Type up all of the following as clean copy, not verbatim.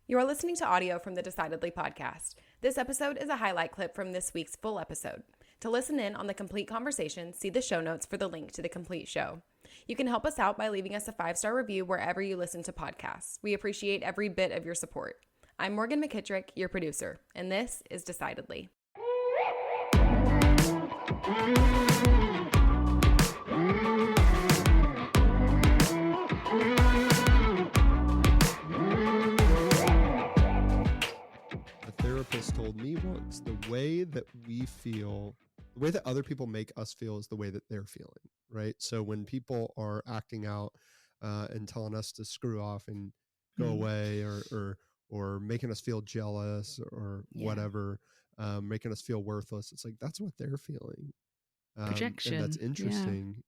You are listening to audio from the Decidedly podcast. This episode is a highlight clip from this week's full episode. To listen in on the complete conversation, see the show notes for the link to the complete show. You can help us out by leaving us a 5-star review wherever you listen to podcasts. We appreciate every bit of your support. I'm Morgan McKittrick, your producer, and this is Decidedly. Therapist told me once, the way that other people make us feel is the way that they're feeling, right? So when people are acting out and telling us to screw off and go away, or making us feel jealous or whatever, making us feel worthless, it's like that's what they're feeling. Projection. And that's interesting,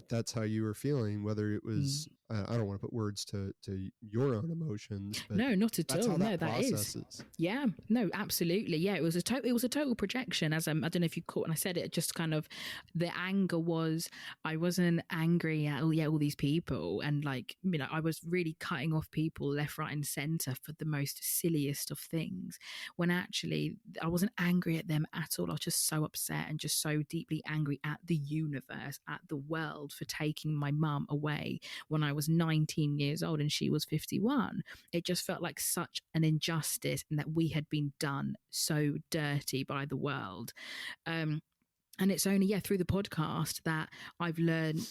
that's how you were feeling, whether it was, I don't want to put words to your own emotions, but no, not at all. No, that is. Yeah, no, absolutely. Yeah, it was a total projection. As I don't know if you caught, and I said it, just kind of the anger was, I wasn't angry at all these people, and I was really cutting off people left, right, and center for the most silliest of things. When actually I wasn't angry at them at all. I was just so upset and just so deeply angry at the universe, at the world for taking my mum away when I was 19 years old and she was 51. It just felt like such an injustice, and that we had been done so dirty by the world. And it's only through the podcast that I've learned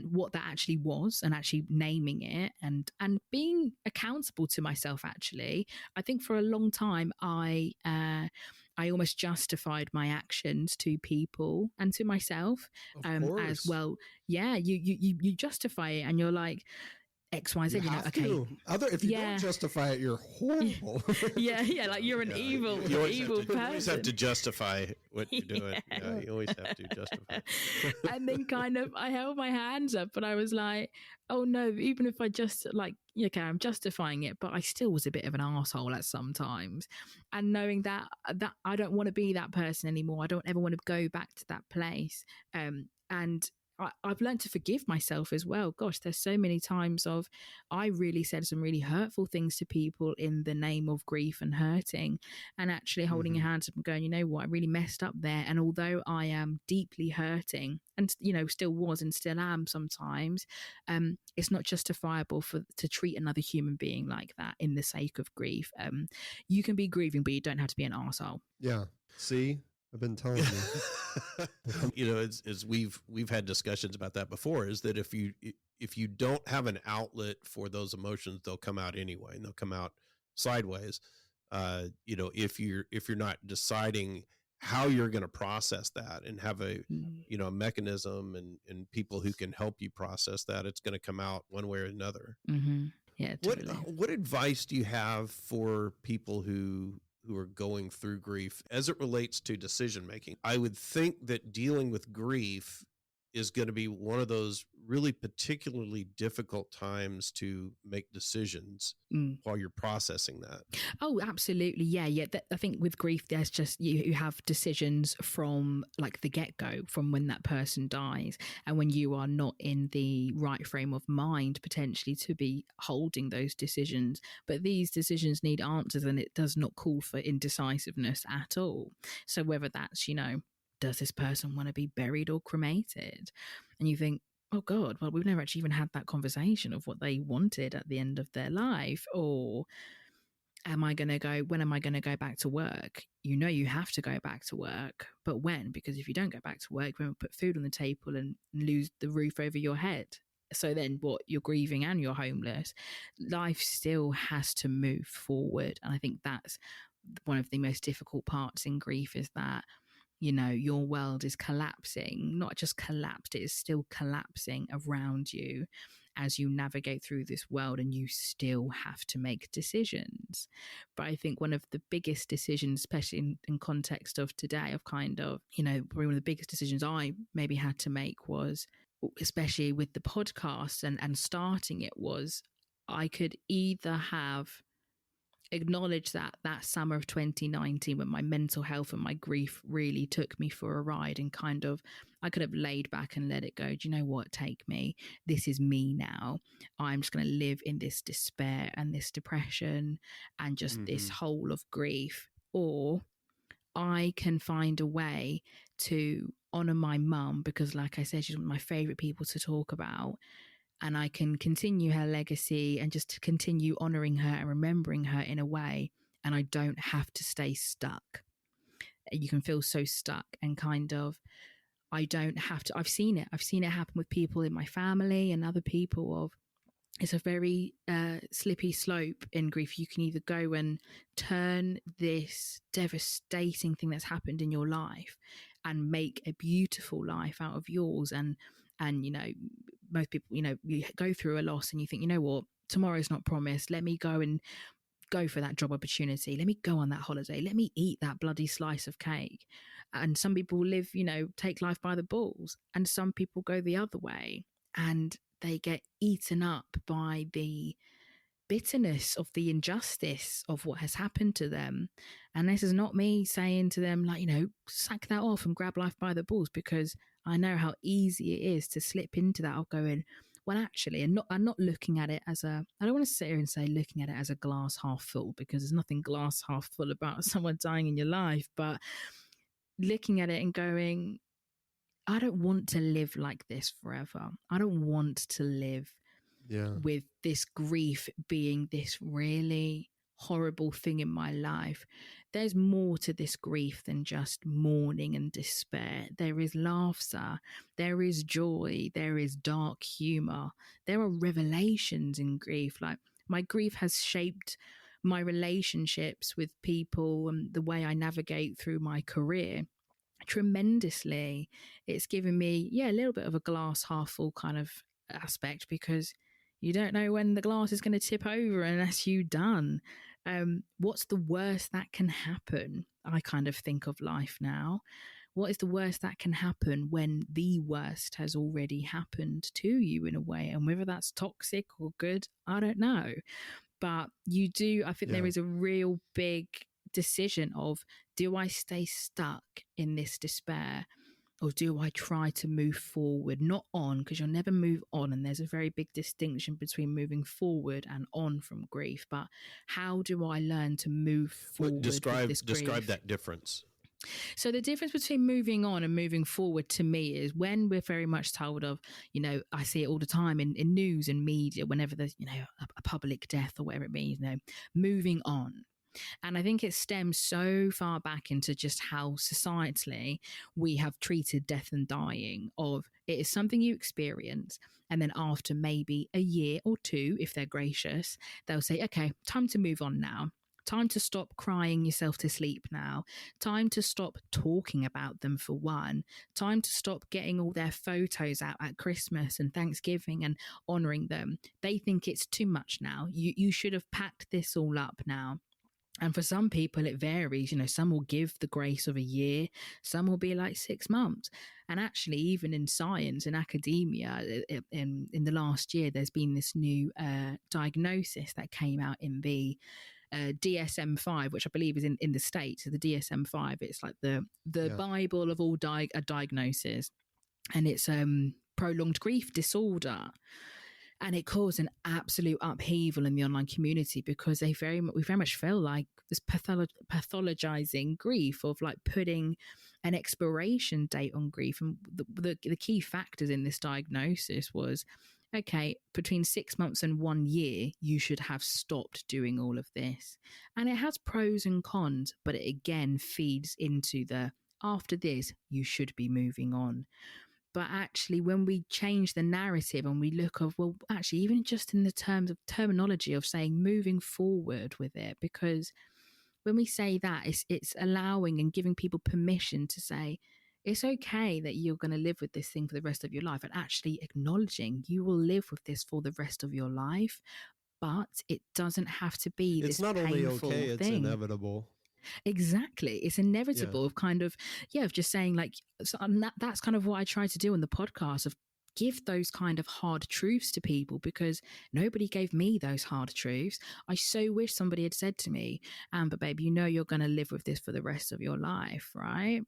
what that actually was, and actually naming it and being accountable to myself. Actually, I think for a long time I almost justified my actions to people and to myself as well. Yeah, you justify it, and you're like, X, Y, Z, okay. If you don't justify it, you're horrible. yeah, like you're an evil person. You always have to justify what you're doing. Yeah, you always have to justify. And then I held my hands up, but I was like, oh no, even if I just okay, I'm justifying it, but I still was a bit of an arsehole at some times. And knowing that I don't want to be that person anymore. I don't ever want to go back to that place. And I've learned to forgive myself as well. Gosh, there's so many times I really said some really hurtful things to people in the name of grief and hurting, and actually holding your hands up and going, you know what, I really messed up there. And although I am deeply hurting, and still was and still am sometimes, it's not justifiable to treat another human being like that in the sake of grief. You can be grieving, but you don't have to be an arsehole. Yeah. See? I've been telling you. As we've had discussions about that before, is that if you don't have an outlet for those emotions, they'll come out anyway, and they'll come out sideways. If you're not deciding how you're going to process that and have a mechanism and people who can help you process that, it's going to come out one way or another. Mm-hmm. Yeah. Totally. What advice do you have for people who are going through grief as it relates to decision making? I would think that dealing with grief is going to be one of those really particularly difficult times to make decisions while you're processing that. Oh, absolutely. Yeah. I think with grief, there's just, you have decisions from the get-go, from when that person dies, and when you are not in the right frame of mind potentially to be holding those decisions. But these decisions need answers, and it does not call for indecisiveness at all. So whether that's, does this person want to be buried or cremated? And you think, oh God, well, we've never actually even had that conversation of what they wanted at the end of their life. Or when am I going to go back to work? You have to go back to work, but when? Because if you don't go back to work, you won't put food on the table and lose the roof over your head. So then what? You're grieving and you're homeless. Life still has to move forward. And I think that's one of the most difficult parts in grief, is that your world is collapsing, not just collapsed, it is still collapsing around you as you navigate through this world, and you still have to make decisions. But I think one of the biggest decisions, especially in context of today, of probably one of the biggest decisions I maybe had to make was, especially with the podcast and starting it, was I could either have acknowledge that summer of 2019 when my mental health and my grief really took me for a ride, and kind of I could have laid back and let it go. Do you know what? Take me. This is me now. I'm just going to live in this despair and this depression and just this hole of grief. Or I can find a way to honor my mum, because like I said, she's one of my favorite people to talk about. And I can continue her legacy and just to continue honoring her and remembering her in a way. And I don't have to stay stuck. You can feel so stuck and kind of, I don't have to, I've seen it happen with people in my family and other people of, it's a very slippy slope in grief. You can either go and turn this devastating thing that's happened in your life and make a beautiful life out of yours. And you know, most people, you know, you go through a loss and you think, you know what, tomorrow's not promised. Let me go for that job opportunity. Let me go on that holiday. Let me eat that bloody slice of cake. And some people live, you know, take life by the balls. And some people go the other way and they get eaten up by the bitterness of the injustice of what has happened to them. And this is not me saying to them, like, you know, sack that off and grab life by the balls, because I know how easy it is to slip into that of going, well, actually, I'm not looking at it as I don't want to sit here and say looking at it as a glass half full, because there's nothing glass half full about someone dying in your life, but looking at it and going, I don't want to live like this forever. I don't want to live with this grief being this really horrible thing in my life. There's more to this grief than just mourning and despair. There is laughter, there is joy, there is dark humor, there are revelations in grief. Like, my grief has shaped my relationships with people and the way I navigate through my career tremendously. It's given me a little bit of a glass half full kind of aspect, because you don't know when the glass is going to tip over unless you've done. What's the worst that can happen? I kind of think of life now. What is the worst that can happen when the worst has already happened to you in a way? And whether that's toxic or good, I don't know. But I think there is a real big decision of, do I stay stuck in this despair, or do I try to move forward? Not on, because you'll never move on. And there's a very big distinction between moving forward and on from grief. But how do I learn to move forward? Describe that difference. So the difference between moving on and moving forward to me is when we're very much told of, you know, I see it all the time in news and media, whenever there's, you know, a public death or whatever it means, you know, moving on. And I think it stems so far back into just how societally we have treated death and dying, of it is something you experience. And then after maybe a year or two, if they're gracious, they'll say, okay, time to move on now. Time to stop crying yourself to sleep now. Time to stop talking about them, for one. Time to stop getting all their photos out at Christmas and Thanksgiving and honouring them. They think it's too much now. You should have packed this all up now. And for some people, it varies. You know, some will give the grace of a year, some will be like 6 months. And actually, even in science and academia, in the last year, there's been this new diagnosis that came out in the DSM-5, which I believe is in the States. So the DSM-5, it's like the Bible of all diagnoses. And it's prolonged grief disorder. And it caused an absolute upheaval in the online community, because we very much feel like this pathologizing grief, of like putting an expiration date on grief. And the key factors in this diagnosis was, okay, between 6 months and 1 year, you should have stopped doing all of this. And it has pros and cons, but it again feeds into after this, you should be moving on. But actually, when we change the narrative and we look of, well, actually, even just in the terms of terminology of saying moving forward with it, because when we say that, it's allowing and giving people permission to say, it's okay that you're going to live with this thing for the rest of your life, and actually acknowledging you will live with this for the rest of your life, but it doesn't have to be this painful thing. It's not only okay, it's inevitable. Exactly. It's inevitable of kind of, of just saying like, so that's kind of what I try to do on the podcast, of give those kind of hard truths to people, because nobody gave me those hard truths. I so wish somebody had said to me, Amber, babe, you know you're going to live with this for the rest of your life, right?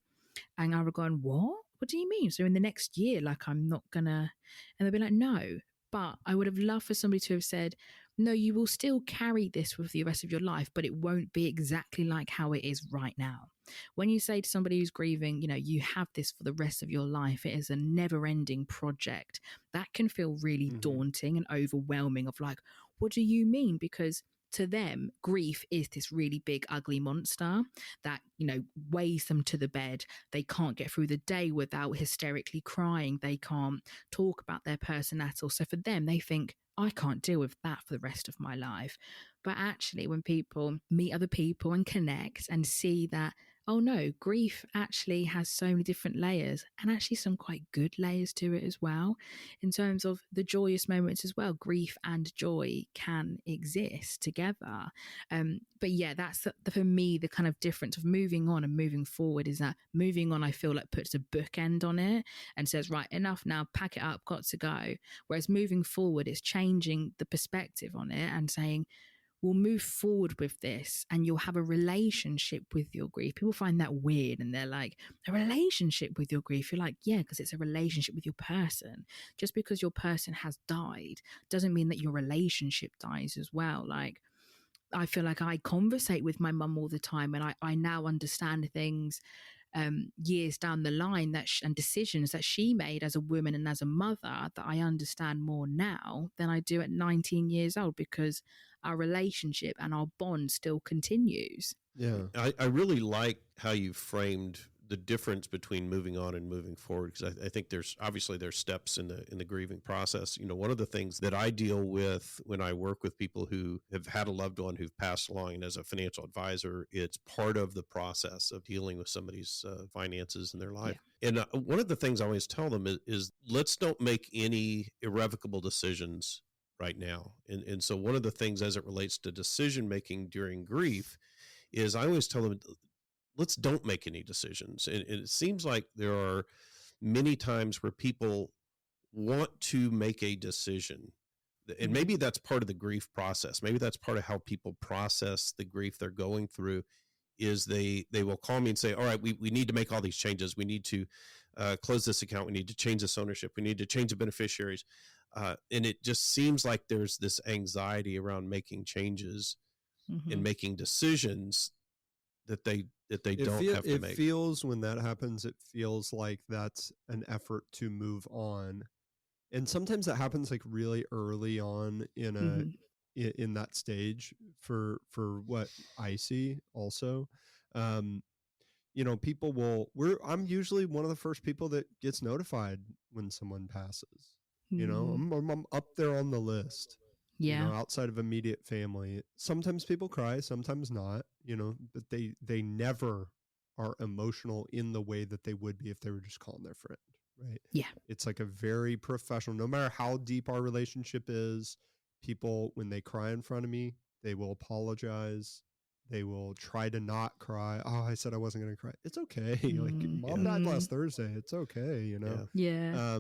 And I would go, what do you mean? So in the next year, like, I'm not going to, and they'd be like, no. But I would have loved for somebody to have said, no, you will still carry this with the rest of your life, but it won't be exactly like how it is right now. When you say to somebody who's grieving, you know, you have this for the rest of your life, it is a never-ending project. That can feel really daunting and overwhelming of like, what do you mean? Because to them, grief is this really big, ugly monster that, you know, weighs them to the bed. They can't get through the day without hysterically crying. They can't talk about their person at all. So for them, they think, I can't deal with that for the rest of my life. But actually, when people meet other people and connect and see that, oh no, grief actually has so many different layers, and actually some quite good layers to it as well, in terms of the joyous moments as well. Grief and joy can exist together. But yeah, that's for me, the kind of difference of moving on and moving forward is that moving on, I feel like, puts a bookend on it and says, right, enough now, pack it up, got to go. Whereas moving forward, it's changing the perspective on it and saying, we'll move forward with this and you'll have a relationship with your grief. People find that weird and they're like, a relationship with your grief? You're like, yeah, because it's a relationship with your person. Just because your person has died doesn't mean that your relationship dies as well. Like, I feel like I conversate with my mum all the time, and I now understand things years down the line and decisions that she made as a woman and as a mother that I understand more now than I do at 19 years old, because our relationship and our bond still continues. Yeah. I really like how you framed the difference between moving on and moving forward, because I think there's steps in the grieving process. You know, one of the things that I deal with when I work with people who have had a loved one who've passed along, and as a financial advisor, it's part of the process of dealing with somebody's finances in their life. Yeah. And one of the things I always tell them is let's don't make any irrevocable decisions right now. And so one of the things as it relates to decision making during grief is I always tell them, let's don't make any decisions. And it seems like there are many times where people want to make a decision. And maybe that's part of the grief process. Maybe that's part of how people process the grief they're going through, is they will call me and say, all right, we need to make all these changes. We need to close this account. We need to change this ownership. We need to change the beneficiaries. And it just seems like there's this anxiety around making changes and making decisions that they don't have to make. It feels, when that happens, it feels like that's an effort to move on. And sometimes that happens like really early on in in that stage for what I see also. You know, people I'm usually one of the first people that gets notified when someone passes. You know, I'm up there on the list. Yeah. You know, outside of immediate family. Sometimes people cry, sometimes not, you know, but they never are emotional in the way that they would be if they were just calling their friend, right? Yeah. It's like a very professional, no matter how deep our relationship is, people, when they cry in front of me, they will apologize. They will try to not cry. Oh, I said I wasn't going to cry. It's okay. Like, Mom died last Thursday. It's okay, you know? Yeah.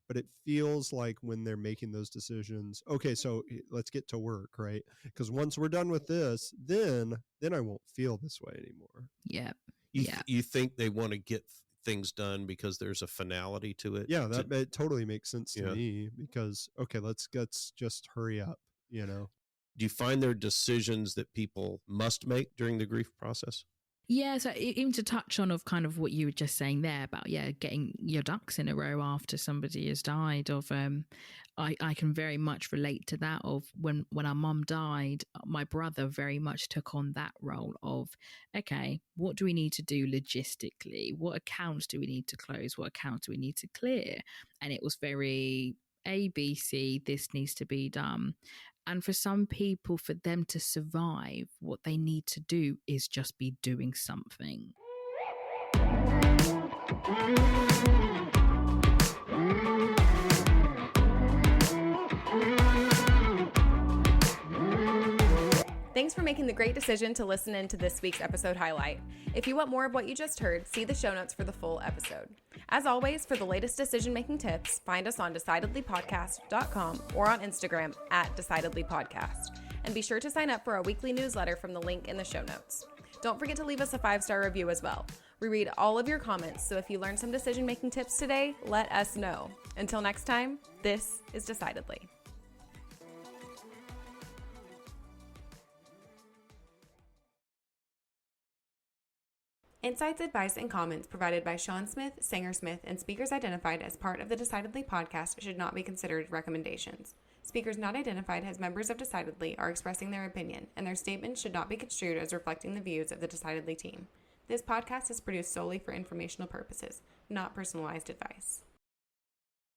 But it feels like when they're making those decisions, okay, so let's get to work, right? Because once we're done with this, then I won't feel this way anymore. Yeah. You think they want to get things done because there's a finality to it? Yeah, it totally makes sense to me, because, okay, let's just hurry up, you know? Do you find there are decisions that people must make during the grief process? Yeah, so even to touch on of kind of what you were just saying there about, getting your ducks in a row after somebody has died, of I can very much relate to that, of when our mum died, my brother very much took on that role of, okay, what do we need to do logistically? What accounts do we need to close? What accounts do we need to clear? And it was very A, B, C, this needs to be done. And for some people, for them to survive, what they need to do is just be doing something. Thanks for making the great decision to listen in to this week's episode highlight. If you want more of what you just heard, see the show notes for the full episode. As always, for the latest decision-making tips, find us on decidedlypodcast.com or on Instagram @decidedlypodcast. And be sure to sign up for our weekly newsletter from the link in the show notes. Don't forget to leave us a 5-star review as well. We read all of your comments, so if you learned some decision-making tips today, let us know. Until next time, this is Decidedly. Insights, advice, and comments provided by Sean Smith, Sanger Smith, and speakers identified as part of the Decidedly podcast should not be considered recommendations. Speakers not identified as members of Decidedly are expressing their opinion, and their statements should not be construed as reflecting the views of the Decidedly team. This podcast is produced solely for informational purposes, not personalized advice.